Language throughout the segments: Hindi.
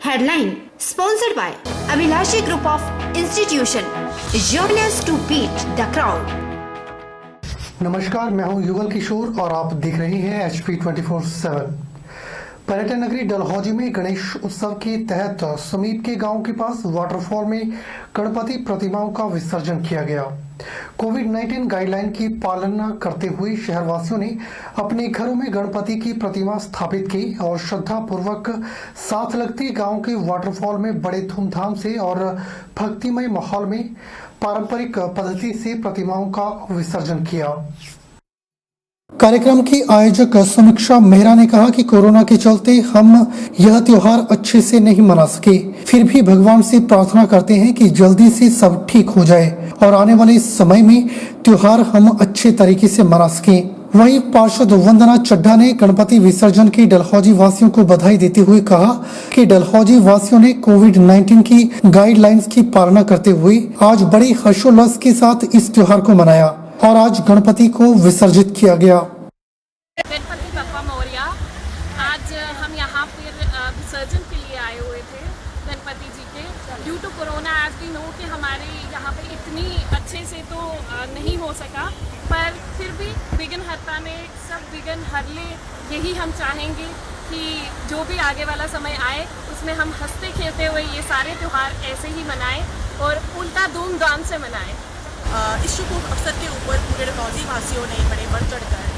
Headline sponsored by Abhilashi Group of Institution. Join us to beat the crowd. नमस्कार, मैं हूं युगल किशोर और आप देख रहे हैं HP 24/7। पर्यटन नगरी डलहौजी में गणेश उत्सव के तहत समीप के गांव के पास वाटरफॉल में गणपति प्रतिमाओं का विसर्जन किया गया। कोविड-19 गाइडलाइन की पालना करते हुए शहरवासियों ने अपने घरों में गणपति की प्रतिमा स्थापित की और श्रद्धा पूर्वक साथ लगते गांव के वाटरफॉल में बड़े धूमधाम से और भक्तिमय माहौल में पारंपरिक पद्धति से प्रतिमाओं का विसर्जन किया। कार्यक्रम की आयोजक समीक्षा मेहरा ने कहा कि कोरोना के चलते हम यह त्योहार अच्छे से नहीं मना सके, फिर भी भगवान से प्रार्थना करते हैं कि जल्दी से सब ठीक हो जाए और आने वाले समय में त्योहार हम अच्छे तरीके से मना सके। वहीं पार्षद वंदना चड्ढा ने गणपति विसर्जन की डलहौजी वासियों को बधाई देते हुए कहा कि डलहौजी वासियों ने कोविड-19 की गाइडलाइंस की पालना करते हुए आज बड़ी हर्षोल्लास के साथ इस त्योहार को मनाया और आज गणपति को विसर्जित किया गया। गणपति बप्पा मौर्या, आज हम यहाँ पर विसर्जन के लिए आए हुए थे गणपति जी के। Due to corona as we know कि हमारे यहाँ पे इतनी अच्छे से तो नहीं हो सका, पर फिर भी विघ्नहर्ता ने सब विघ्न हर ले। यही हम चाहेंगे कि जो भी आगे वाला समय आए उसमें हम हंसते खेलते हुए ये सारे त्यौहार ऐसे ही मनाएं और उल्टा धूमधाम से मनाएं। इस शुभ अवसर के ऊपर पूरे डलहौजी वासियों ने बड़े बढ़ चढ़कर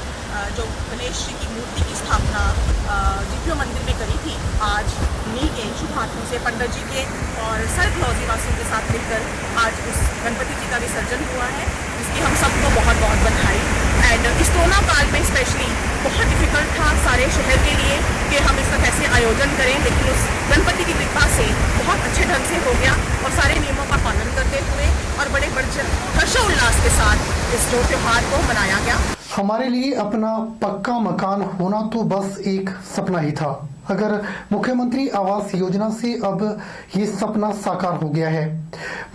जो गणेश जी की मूर्ति की स्थापना जीपीओ मंदिर में करी थी, आज उन्हीं के शुभ हाथों से पंडित जी के और सारे डलहौजी वासियों के साथ मिलकर आज उस गणपति जी का विसर्जन हुआ है, जिसकी हम सबको बहुत बहुत बधाई। एंड इस कोरोना काल में स्पेशली बहुत डिफिकल्ट था सारे शहर के लिए कि हम इसका कैसे आयोजन करें, लेकिन उस गणपति की कृपा से बहुत अच्छे ढंग से हो गया और सारे नियमों का पालन करते हुए और बड़े हर्षोल्लास के साथ इस त्योहार को मनाया गया। हमारे लिए अपना पक्का मकान होना तो बस एक सपना ही था। अगर मुख्यमंत्री आवास योजना से अब ये सपना साकार हो गया है।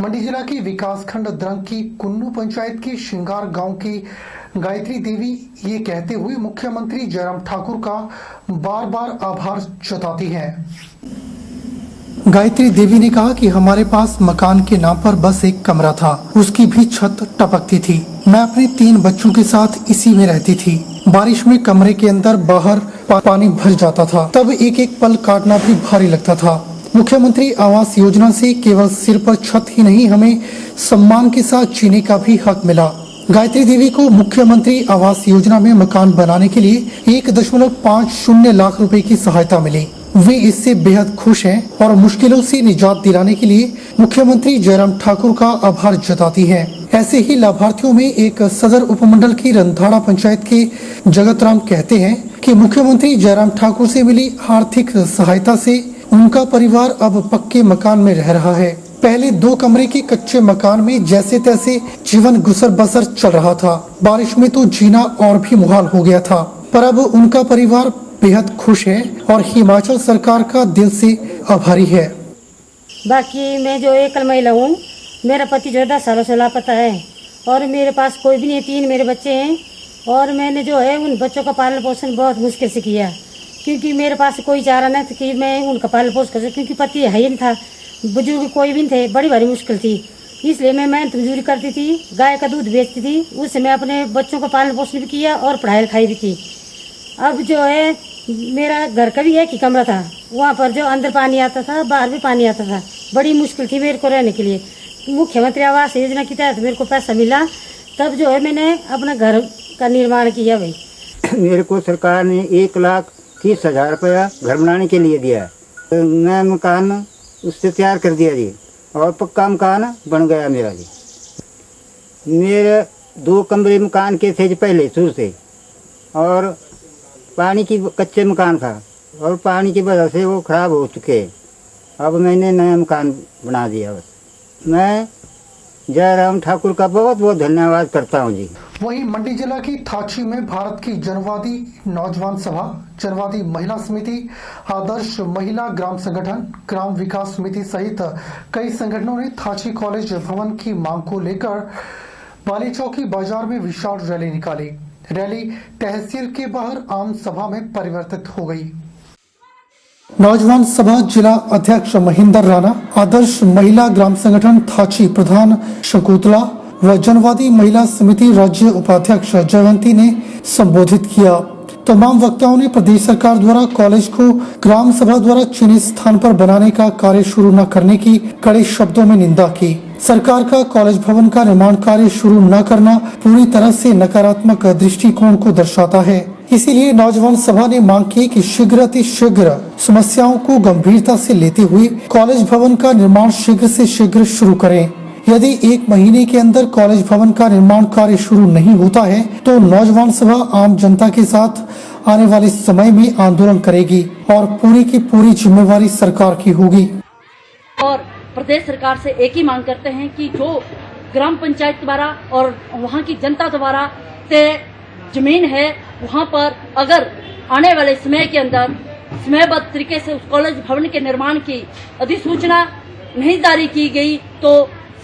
मंडी जिला के विकास खंड द्रंग की कुन्नू पंचायत के श्रृंगार गांव की गायत्री देवी ये कहते हुए मुख्यमंत्री जयराम ठाकुर का बार बार आभार जताती हैं। गायत्री देवी ने कहा कि हमारे पास मकान के नाम पर बस एक कमरा था, उसकी भी छत टपकती थी। मैं अपने 3 बच्चों के साथ इसी में रहती थी। बारिश में कमरे के अंदर बाहर पानी भर जाता था, तब एक एक पल काटना भी भारी लगता था। मुख्यमंत्री आवास योजना से केवल सिर पर छत ही नहीं, हमें सम्मान के साथ जीने का भी हक मिला। गायत्री देवी को मुख्यमंत्री आवास योजना में मकान बनाने के लिए 1.50 लाख रुपए की सहायता मिली। वे इससे बेहद खुश हैं और मुश्किलों से निजात दिलाने के लिए मुख्यमंत्री जयराम ठाकुर का आभार जताती हैं। ऐसे ही लाभार्थियों में एक सदर उपमंडल की रंधाड़ा पंचायत के जगत राम कहते हैं कि मुख्यमंत्री जयराम ठाकुर से मिली आर्थिक सहायता से उनका परिवार अब पक्के मकान में रह रहा है। पहले 2 कमरे के कच्चे मकान में जैसे तैसे जीवन गुजर बसर चल रहा था। बारिश में तो जीना और भी मुहाल हो गया था, पर अब उनका परिवार बेहद खुश है और हिमाचल सरकार का दिल से आभारी है। बाकी मैं जो एकल महिला हूँ, मेरा पति जो 10 सालों से लापता है और मेरे पास कोई भी नहीं, 3 मेरे बच्चे हैं और मैंने जो है उन बच्चों का पालन पोषण बहुत मुश्किल से किया, क्योंकि मेरे पास कोई चारा नहीं था कि मैं उनका पालन पोषण कर सकूं, क्योंकि पति है ही नहीं था, बुजुर्ग कोई भी नहीं थे, बड़ी भारी मुश्किल थी। इसलिए मैं मेहनत मजदूरी करती थी, गाय का दूध बेचती थी, उससे मैं अपने बच्चों का पालन पोषण भी किया और पढ़ाई लिखाई भी की। अब जो है मेरा घर का भी एक ही कमरा था, वहाँ पर जो अंदर पानी आता था, बाहर भी पानी आता था, बड़ी मुश्किल थी मेरे को रहने के लिए। मुख्यमंत्री आवास योजना के तहत मेरे को पैसा मिला, तब जो है मैंने अपना घर का निर्माण किया। भाई मेरे को सरकार ने 1,30,000 रुपया घर बनाने के लिए दिया, तो मैं मकान उससे तैयार कर दिया जी और पक्का मकान बन गया मेरा जी। मेरे 2 कमरे मकान के थे जी पहले शुरू से, और पानी की कच्चे मकान था और पानी की वजह से वो ख़राब हो चुके। अब मैंने नया मकान बना दिया। बस मैं जयराम ठाकुर का बहुत बहुत धन्यवाद करता हूँ जी। वहीं मंडी जिला की थाची में भारत की जनवादी नौजवान सभा, जनवादी महिला समिति, आदर्श महिला ग्राम संगठन, ग्राम विकास समिति सहित कई संगठनों ने थाची कॉलेज भवन की मांग को लेकर बाली चौकी बाजार में विशाल रैली निकाली। रैली तहसील के बाहर आम सभा में परिवर्तित हो गई। नौजवान सभा जिला अध्यक्ष महेंद्र राणा, आदर्श महिला ग्राम संगठन थाची प्रधान शकुंतला व जनवादी महिला समिति राज्य उपाध्यक्ष जयवंती ने संबोधित किया। तमाम वक्ताओं ने प्रदेश सरकार द्वारा कॉलेज को ग्राम सभा द्वारा चिन्हित स्थान पर बनाने का कार्य शुरू न करने की कड़े शब्दों में निंदा की। सरकार का कॉलेज भवन का निर्माण कार्य शुरू न करना पूरी तरह से नकारात्मक दृष्टिकोण को दर्शाता है। इसीलिए नौजवान सभा ने मांग की कि शीघ्र अतिशीघ्र समस्याओं को गंभीरता से लेते हुए कॉलेज भवन का निर्माण शीघ्र से शीघ्र शुरू करें। यदि 1 महीने के अंदर कॉलेज भवन का निर्माण कार्य शुरू नहीं होता है तो नौजवान सभा आम जनता के साथ आने वाले समय में आंदोलन करेगी और पूरी की पूरी जिम्मेवारी सरकार की होगी। और प्रदेश सरकार से एक ही मांग करते हैं कि जो ग्राम पंचायत द्वारा और वहाँ की जनता द्वारा तय जमीन है वहाँ पर अगर आने वाले समय के अंदर समयबद्ध तरीके से उस कॉलेज भवन के निर्माण की अधिसूचना नहीं जारी की गई तो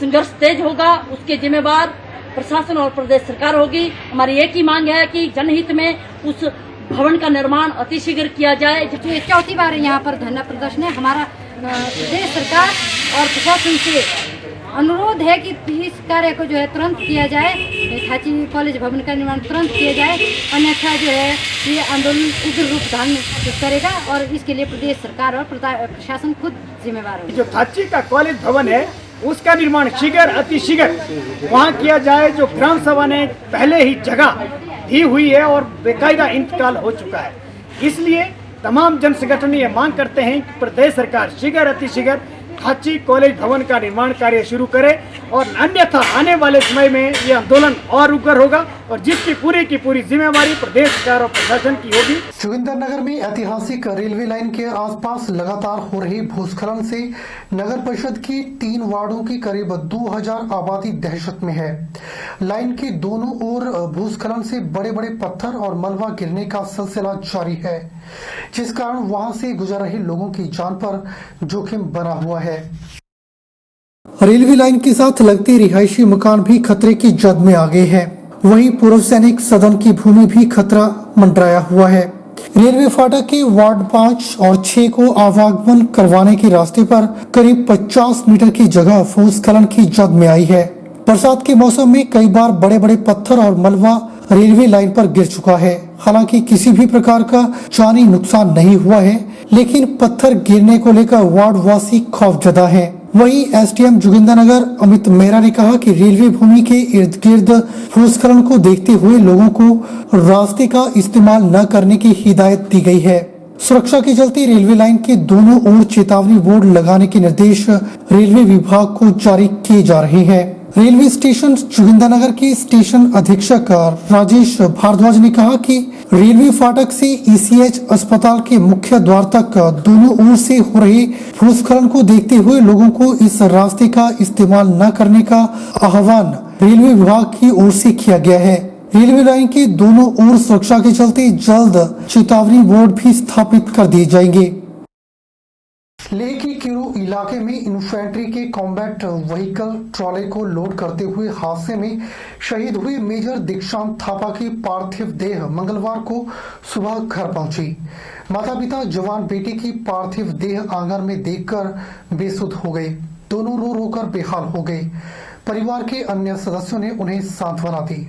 संघर्ष तेज होगा। उसके जिम्मेवार प्रशासन और प्रदेश सरकार होगी। हमारी एक ही मांग है कि जनहित में उस भवन का निर्माण अतिशीघ्र किया जाए। ये चौथी बार यहाँ पर धरना प्रदर्शन है। हमारा प्रदेश सरकार और प्रशासन से अनुरोध है कि इस कार्य को जो है तुरंत किया जाए, थाची कॉलेज भवन का निर्माण तुरंत किया जाए, अन्यथा जो है ये आंदोलन उग्र रूप धारण करेगा और इसके लिए प्रदेश सरकार और प्रशासन खुद जिम्मेवार होगा। जो थाची का कॉलेज भवन है उसका निर्माण शीघ्र अतिशीघ्र वहाँ किया जाए। जो ग्राम सभा ने पहले ही जगह दी हुई है और बेकायदा इंतकाल हो चुका है, इसलिए तमाम जन संगठन ये मांग करते हैं कि प्रदेश सरकार शीघ्र अतिशीघ्र थाची कॉलेज भवन का निर्माण कार्य शुरू करे और अन्यथा आने वाले समय में ये आंदोलन और उग्र होगा और जिसकी पूरी की पूरी जिम्मेवारी प्रदेश सरकार और प्रशासन की होगी। जोगिंदरनगर में ऐतिहासिक रेलवे लाइन के आसपास लगातार हो रहे भूस्खलन से नगर परिषद की 3 वार्डों की करीब 2000 आबादी दहशत में है। लाइन के दोनों ओर भूस्खलन से बड़े बड़े पत्थर और मलबा गिरने का सिलसिला जारी है, जिस कारण वहां से गुजर रहे लोगों की जान पर जोखिम बना हुआ है। रेलवे लाइन के साथ लगते रिहायशी मकान भी खतरे की जद में आ गए हैं। वहीं पूर्व सैनिक सदन की भूमि भी खतरा मंडराया हुआ है। रेलवे फाटक के वार्ड 5 और 6 को आवागमन करवाने के रास्ते पर करीब 50 मीटर की जगह भूस्खलन की जद में आई है। बरसात के मौसम में कई बार बड़े बड़े पत्थर और मलबा रेलवे लाइन पर गिर चुका है। हालांकि किसी भी प्रकार का जानी नुकसान नहीं हुआ है, लेकिन पत्थर गिरने को लेकर वार्ड वासी खौफजदा है। वहीं एसडीएम जोगिंदरनगर अमित मेहरा ने कहा कि रेलवे भूमि के इर्द गिर्द भूस्खलन को देखते हुए लोगों को रास्ते का इस्तेमाल न करने की हिदायत दी गई है। सुरक्षा के चलते रेलवे लाइन के दोनों ओर चेतावनी बोर्ड लगाने के निर्देश रेलवे विभाग को जारी किए जा रहे हैं। रेलवे स्टेशन जोगिंदरनगर के स्टेशन अधीक्षक राजेश भारद्वाज ने कहा कि रेलवे फाटक से ईसीएच अस्पताल के मुख्य द्वार तक दोनों ओर से हो रहे भूस्खलन को देखते हुए लोगों को इस रास्ते का इस्तेमाल न करने का आह्वान रेलवे विभाग की ओर से किया गया है। रेलवे लाइन के दोनों ओर सुरक्षा के चलते जल्द चेतावनी बोर्ड भी स्थापित कर दिए जाएंगे। लेह के किरू इलाके में इन्फेंट्री के कॉम्बैट व्हीकल ट्रॉले को लोड करते हुए हादसे में शहीद हुए मेजर दीक्षांत थापा की पार्थिव देह मंगलवार को सुबह घर पहुंची। माता पिता जवान बेटे की पार्थिव देह आंगन में देखकर बेसुध हो गए। दोनों रो रो कर बेहाल हो गए। परिवार के अन्य सदस्यों ने उन्हें सांत्वना दी।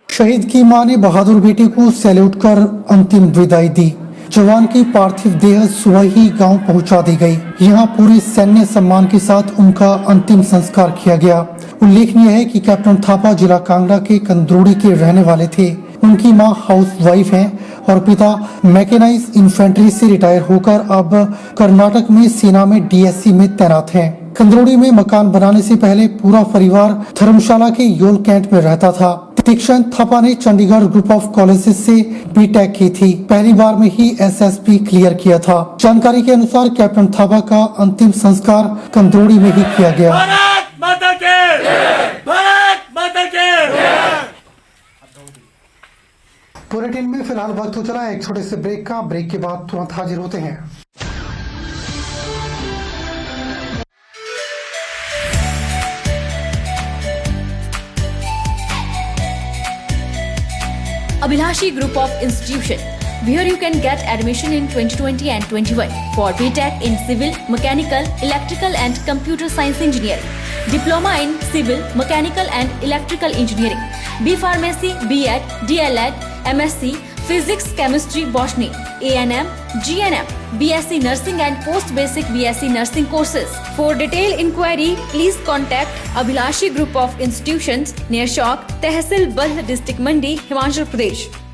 शहीद की मां ने बहादुर बेटे को सैल्यूट कर अंतिम विदाई दी। जवान की पार्थिव देह सुबह ही गांव पहुंचा दी गई। यहां पूरे सैन्य सम्मान के साथ उनका अंतिम संस्कार किया गया। उल्लेखनीय है कि कैप्टन थापा जिला कांगड़ा के कंदरोड़ी के रहने वाले थे। उनकी मां हाउस वाइफ हैं और पिता मैकेनाइज इन्फेंट्री से रिटायर होकर अब कर्नाटक में सेना में डीएससी में तैनात हैं। कंदरोड़ी में मकान बनाने से पहले पूरा परिवार धर्मशाला के योल कैंट में रहता था। दीक्षांत थापा ने चंडीगढ़ ग्रुप ऑफ कॉलेजेस से बीटेक की थी। पहली बार में ही एसएसपी क्लियर किया था। जानकारी के अनुसार कैप्टन थापा का अंतिम संस्कार कंदरोड़ी में ही किया गया। भारत माता के, भारत माता के। बुलेटिन में फिलहाल वक्त हो चला एक छोटे से ब्रेक का। ब्रेक के बाद तुरंत हाजिर होते हैं। Abhilashi group of institution where you can get admission in 2020 and 21 for BTech in Civil, Mechanical, Electrical and Computer Science Engineering, Diploma in Civil, Mechanical and Electrical Engineering, B Pharmacy, B.Ed, D.L.Ed, MSc, Physics, Chemistry, Botany, A&M, GNM, BSc Nursing and Post Basic BSc Nursing courses. For detailed inquiry, please contact Abhilashi Group of Institutions near Chowk, Tehsil Balh, District Mandi, Himachal Pradesh.